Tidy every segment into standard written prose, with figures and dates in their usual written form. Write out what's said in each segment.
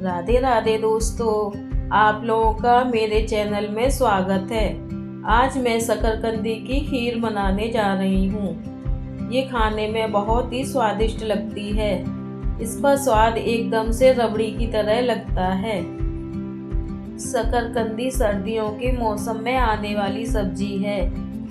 राधे राधे दोस्तों, आप लोगों का मेरे चैनल में स्वागत है। आज मैं शकरकंदी की खीर बनाने जा रही हूँ। ये खाने में बहुत ही स्वादिष्ट लगती है। इसका स्वाद एकदम से रबड़ी की तरह लगता है। शकरकंदी सर्दियों के मौसम में आने वाली सब्जी है।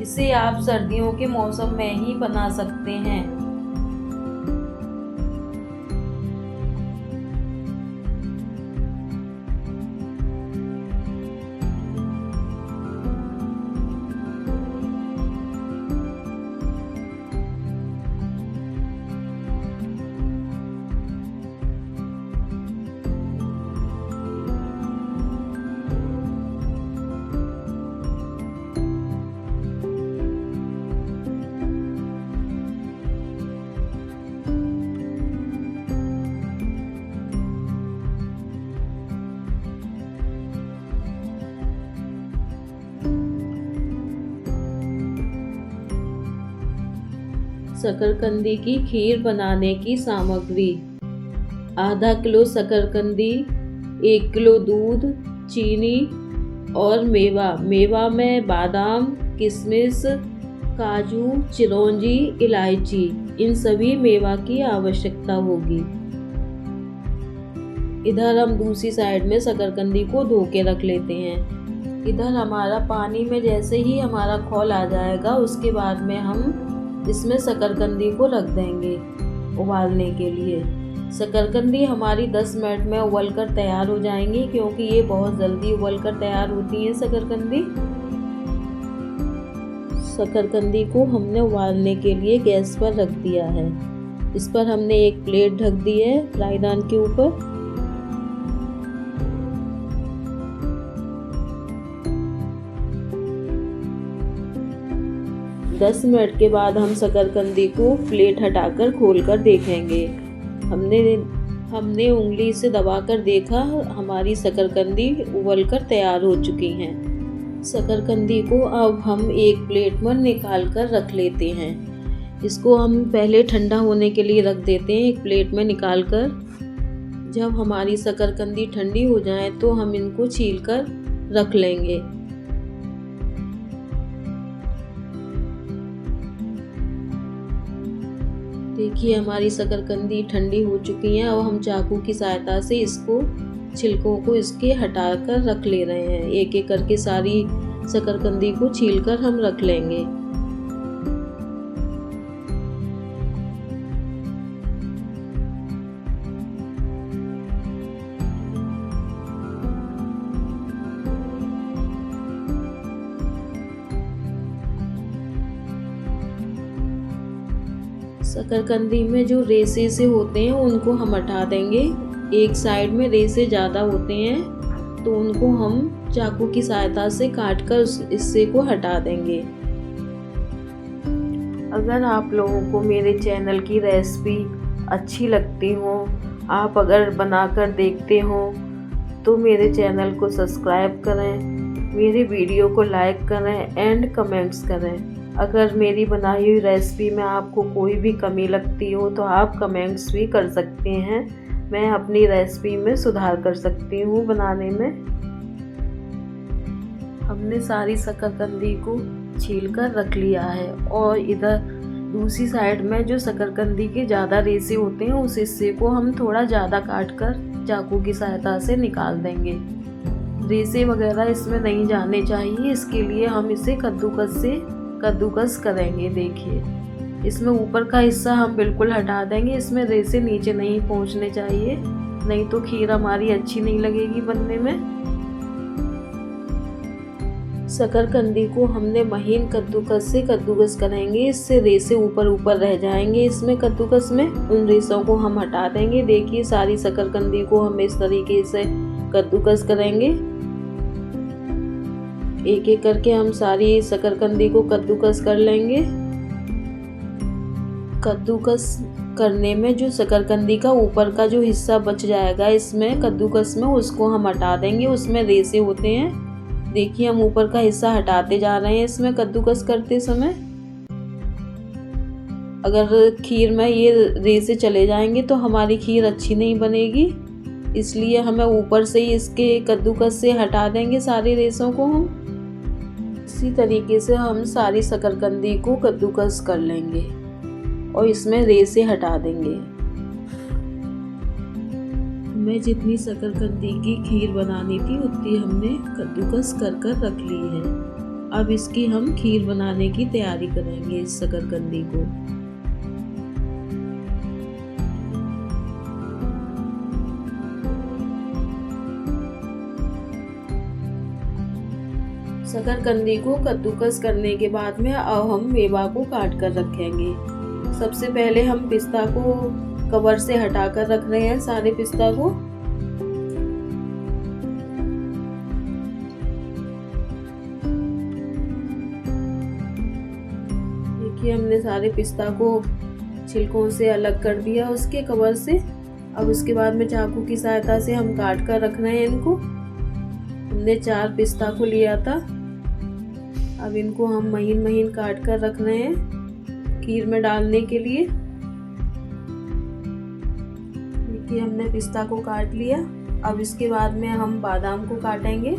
इसे आप सर्दियों के मौसम में ही बना सकते हैं। शकरकंदी की खीर बनाने की सामग्री: आधा किलो शकरकंदी, 1 किलो दूध, चीनी और मेवा में बादाम, किशमिश, काजू, चिरौंजी, इलायची, इन सभी मेवा की आवश्यकता होगी। इधर हम दूसरी साइड में शकरकंदी को धो के रख लेते हैं। इधर हमारा पानी में जैसे ही हमारा खौल आ जाएगा, उसके बाद में हम इसमें शकरकंदी को रख देंगे उबालने के लिए। शकरकंदी हमारी 10 मिनट में उबल कर तैयार हो जाएंगी, क्योंकि ये बहुत जल्दी उबल कर तैयार होती है शकरकंदी। शकरकंदी को हमने उबालने के लिए गैस पर रख दिया है। इस पर हमने एक प्लेट ढक दी है फ्राईपैन के ऊपर। दस मिनट के बाद हम शकरकंदी को प्लेट हटाकर खोलकर देखेंगे। हमने उंगली से दबाकर देखा, हमारी शकरकंदी उबलकर तैयार हो चुकी हैं। शकरकंदी को अब हम एक प्लेट में निकाल कर रख लेते हैं। इसको हम पहले ठंडा होने के लिए रख देते हैं एक प्लेट में निकाल कर। जब हमारी शकरकंदी ठंडी हो जाए तो हम इनको छील कर रख लेंगे। देखिए हमारी शकरकंदी ठंडी हो चुकी है। अब हम चाकू की सहायता से इसको छिलकों को इसके हटा कर रख ले रहे हैं। एक एक करके सारी शकरकंदी को छील कर हम रख लेंगे। शकरकंदी में जो रेशे से होते हैं उनको हम हटा देंगे। एक साइड में रेशे ज़्यादा होते हैं तो उनको हम चाकू की सहायता से काट कर उस हिस्से को हटा देंगे। अगर आप लोगों को मेरे चैनल की रेसिपी अच्छी लगती हो, आप अगर बनाकर देखते हो तो मेरे चैनल को सब्सक्राइब करें, मेरी वीडियो को लाइक करें एंड कमेंट्स करें। अगर मेरी बनाई हुई रेसिपी में आपको कोई भी कमी लगती हो तो आप कमेंट्स भी कर सकते हैं। मैं अपनी रेसिपी में सुधार कर सकती हूँ बनाने में। हमने सारी शकरकंदी को छील कर रख लिया है और इधर दूसरी साइड में जो शकरकंदी के ज़्यादा रेशे होते हैं उस हिस्से को हम थोड़ा ज़्यादा काट कर चाकू की सहायता से निकाल देंगे। रेशे वगैरह इसमें नहीं जाने चाहिए, इसके लिए हम इसे कद्दूकस करेंगे। देखिए इसमें ऊपर का हिस्सा हम बिल्कुल हटा देंगे। इसमें रेशे नीचे नहीं पहुंचने चाहिए, नहीं तो खीर हमारी अच्छी नहीं लगेगी बनने में। शकरकंदी को हमने महीन कद्दूकस करेंगे, इससे रेशे ऊपर रह जाएंगे। इसमें कद्दूकस में उन रेशों को हम हटा देंगे। देखिए सारी शकरकंदी को हम इस तरीके से कद्दूकस करेंगे। एक एक करके हम सारी शकरकंदी को कद्दूकस कर लेंगे। कद्दूकस करने में जो शकरकंदी का ऊपर का जो हिस्सा बच जाएगा इसमें कद्दूकस में, उसको हम हटा देंगे। उसमें रेशे होते हैं। देखिए हम ऊपर का हिस्सा हटाते जा रहे हैं इसमें कद्दूकस करते समय। अगर खीर में ये रेशे चले जाएंगे तो हमारी खीर अच्छी नहीं बनेगी। इसलिए हमें ऊपर से ही इसके कद्दूकस से हटा देंगे सारे रेशों को हम। इसी तरीके से हम सारी शकरकंदी को कद्दूकस कर लेंगे और इसमें रेशे हटा देंगे। हमें जितनी शकरकंदी की खीर बनानी थी उतनी हमने कद्दूकस कर रख ली है। अब इसकी हम खीर बनाने की तैयारी करेंगे इस शकरकंदी को। शकरकंदी को कद्दूकस करने के बाद में अब हम मेवा को काट कर रखेंगे। सबसे पहले हम पिस्ता को कवर से हटाकर रख रहे हैं, सारे पिस्ता को। देखिए हमने सारे पिस्ता को छिलकों से अलग कर दिया उसके कवर से। अब उसके बाद में चाकू की सहायता से हम काट कर रख रहे हैं इनको। हमने 4 पिस्ता को लिया था। अब इनको हम महीन महीन काट कर रख रहे हैं खीर में डालने के लिए। देखिए हमने पिस्ता को काट लिया। अब इसके बाद में हम बादाम को काटेंगे।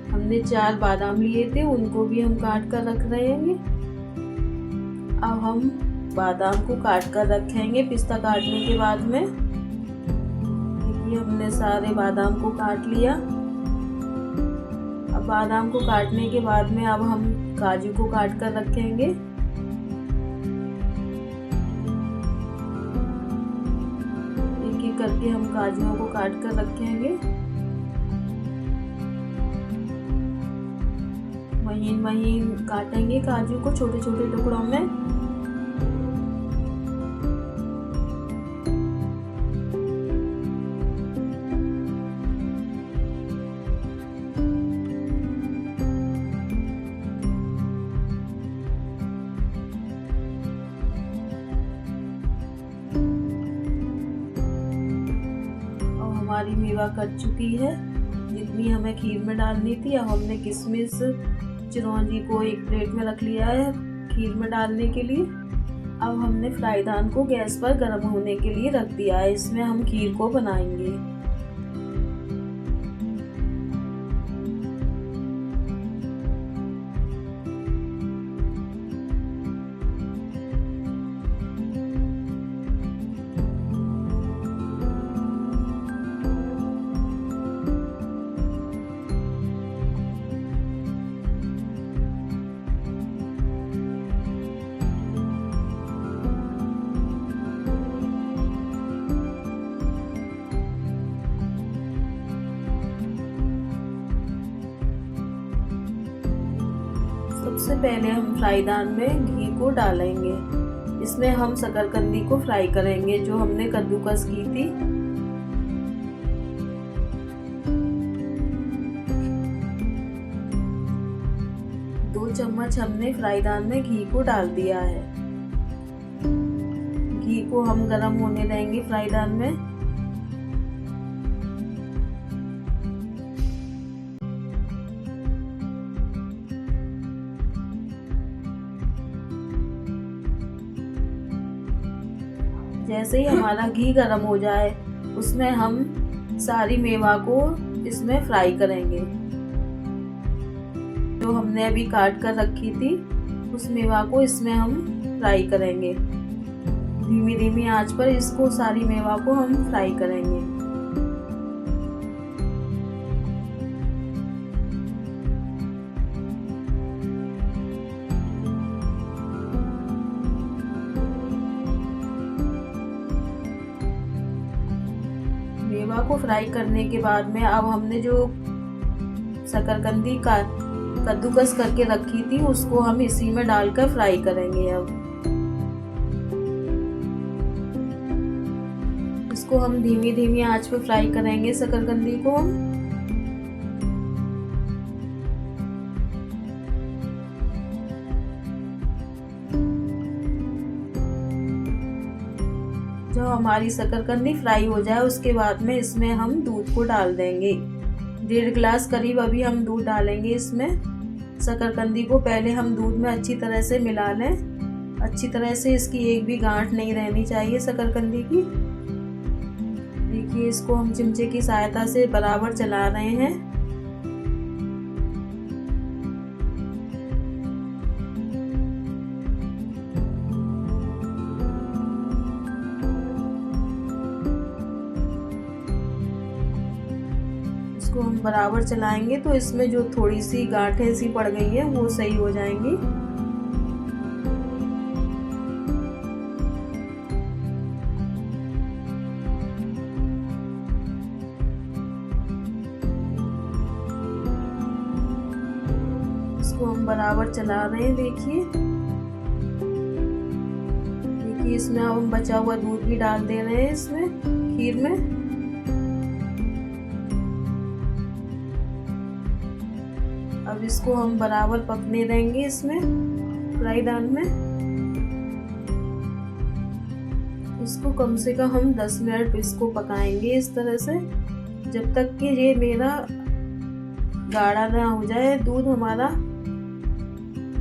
हमने 4 बादाम लिए थे, उनको भी हम काट कर रख रहे हैं। अब हम बादाम को काट कर रखेंगे पिस्ता काटने के बाद में। देखिए हमने सारे बादाम को काट लिया। अब बादाम को काटने के बाद में अब हम काजू को काट कर रखेंगे। एक एक करके हम काजुओं को काट कर रखेंगे। महीन महीन काटेंगे काजू को छोटे छोटे टुकड़ों में। हमारी मेवा कट चुकी है जितनी हमें खीर में डालनी थी। अब हमने किशमिश चिरौंजी को एक प्लेट में रख लिया है खीर में डालने के लिए। अब हमने फ्राईदान को गैस पर गर्म होने के लिए रख दिया है। इसमें हम खीर को बनाएंगे। सबसे पहले हम फ्राईदान में घी को डालेंगे। इसमें हम शकरकंदी को फ्राई करेंगे जो हमने कद्दूकस की थी। दो चम्मच हमने फ्राईदान में घी को डाल दिया है। घी को हम गरम होने देंगे फ्राईदान में। जैसे ही हमारा घी गर्म हो जाए उसमें हम सारी मेवा को इसमें फ्राई करेंगे। जो हमने अभी काट कर रखी थी उस मेवा को इसमें हम फ्राई करेंगे। धीमी धीमी आंच पर इसको सारी मेवा को हम फ्राई करेंगे। मेवा को फ्राई करने के बाद में अब हमने जो शकरकंदी का कद्दूकस करके रखी थी उसको हम इसी में डालकर फ्राई करेंगे। अब इसको हम धीमी धीमी आंच पे फ्राई करेंगे शकरकंदी को हम। जब हमारी शकरकंदी फ्राई हो जाए उसके बाद में इसमें हम दूध को डाल देंगे। 1.5 गिलास करीब अभी हम दूध डालेंगे इसमें। शकरकंदी को पहले हम दूध में अच्छी तरह से मिला लें। अच्छी तरह से इसकी एक भी गांठ नहीं रहनी चाहिए शकरकंदी की। देखिए इसको हम चमचे की सहायता से बराबर चला रहे हैं। इसको हम बराबर चलाएंगे तो इसमें जो थोड़ी सी गांठें सी पड़ गई हैं वो सही हो जाएंगी। इसको हम बराबर चला रहे हैं। देखिए इसमें अब हम बचा हुआ दूध भी डाल दे रहे हैं इसमें खीर में। अब इसको हम बराबर पकने देंगे इसमें फ्राई पैन में। इसको कम से कम हम 10 मिनट इसको पकाएंगे इस तरह से, जब तक कि ये मेरा गाढ़ा ना हो जाए। दूध हमारा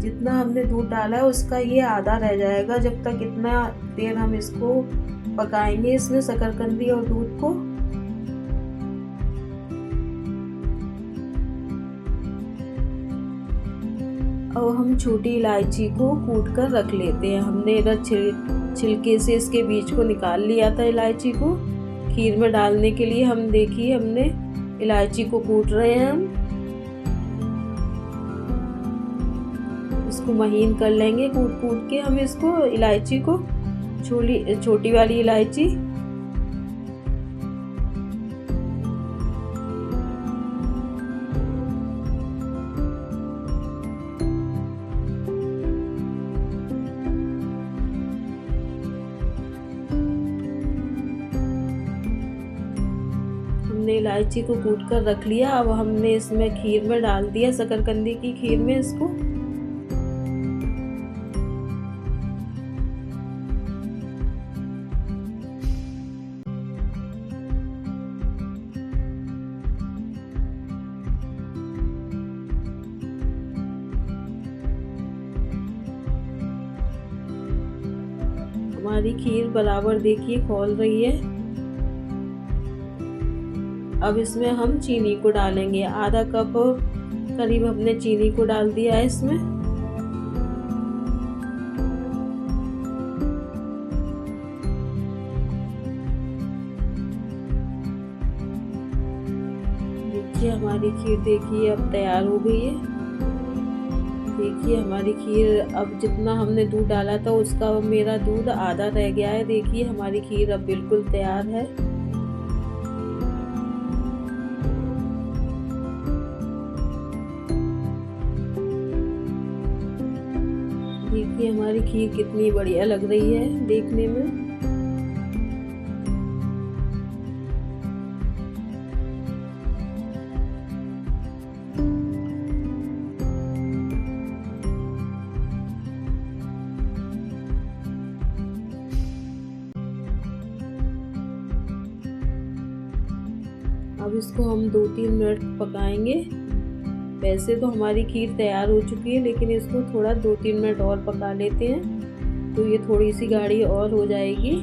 जितना हमने दूध डाला है उसका ये आधा रह जाएगा। जब तक इतना देर हम इसको पकाएंगे इसमें शकरकंदी और दूध को। अब हम छोटी इलायची को कूट कर रख लेते हैं। हमने इधर छिलके से इसके बीज को निकाल लिया था इलायची को खीर में डालने के लिए। हम देखिए हमने इलायची को कूट रहे हैं। हम इसको महीन कर लेंगे कूट कूट के। हम इसको इलायची को छोटी वाली इलायची हमने इलायची को कूट कर रख लिया। अब हमने इसमें खीर में डाल दिया, शकरकंदी की खीर में इसको। हमारी खीर बराबर देखिए खौल रही है। अब इसमें हम चीनी को डालेंगे। आधा कप करीब हमने चीनी को डाल दिया है इसमें। देखिए हमारी खीर देखिए अब तैयार हो गई है। देखिए हमारी खीर अब जितना हमने दूध डाला था उसका मेरा दूध आधा रह गया है। देखिए हमारी खीर अब बिल्कुल तैयार है। देखिए हमारी खीर कितनी बढ़िया लग रही है देखने में। अब इसको हम 2-3 मिनट पकाएंगे। वैसे तो हमारी खीर तैयार हो चुकी है, लेकिन इसको थोड़ा 2-3 मिनट और पका लेते हैं तो ये थोड़ी सी गाढ़ी और हो जाएगी।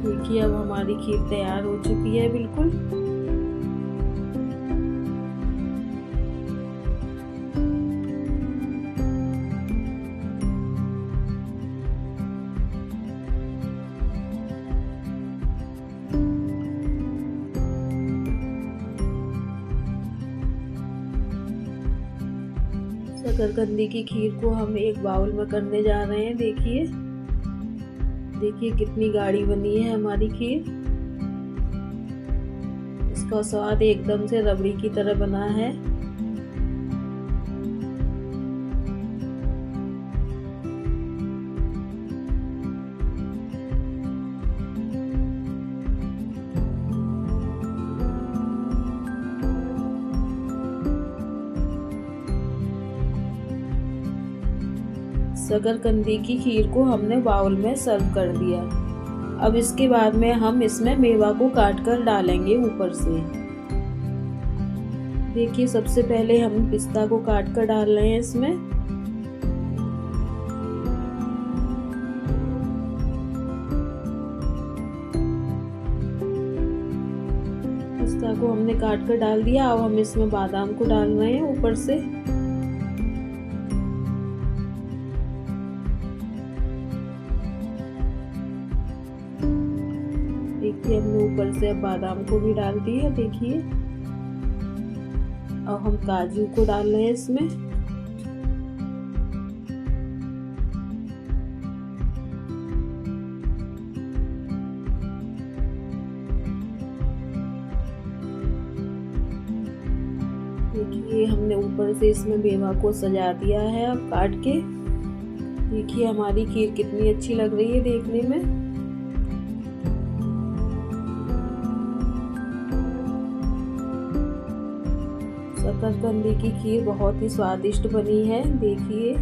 देखिए अब हमारी खीर तैयार हो चुकी है बिल्कुल। शकरकंदी की खीर को हम एक बाउल में करने जा रहे हैं। देखिए कितनी गाढ़ी बनी है हमारी खीर। इसका स्वाद एकदम से रबड़ी की तरह बना है। शकरकंदी की खीर को हमने बाउल में सर्व कर दिया। अब इसके बाद में हम इसमें मेवा को काट कर डालेंगे ऊपर से। देखिए सबसे पहले हम पिस्ता को काट कर डाल रहे हैं इसमें। पिस्ता को हमने काट कर डाल दिया। अब हम इसमें बादाम को डाल रहे हैं ऊपर से। देखिए हमने ऊपर से अब बादाम को भी डाल दिया। देखिए अब हम काजू को डाल रहे हैं इसमें। देखिए हमने ऊपर से इसमें मेवा को सजा दिया है अब काट के। देखिए हमारी खीर कितनी अच्छी लग रही है देखने में। शकरकंदी की खीर बहुत ही स्वादिष्ट बनी है। देखिए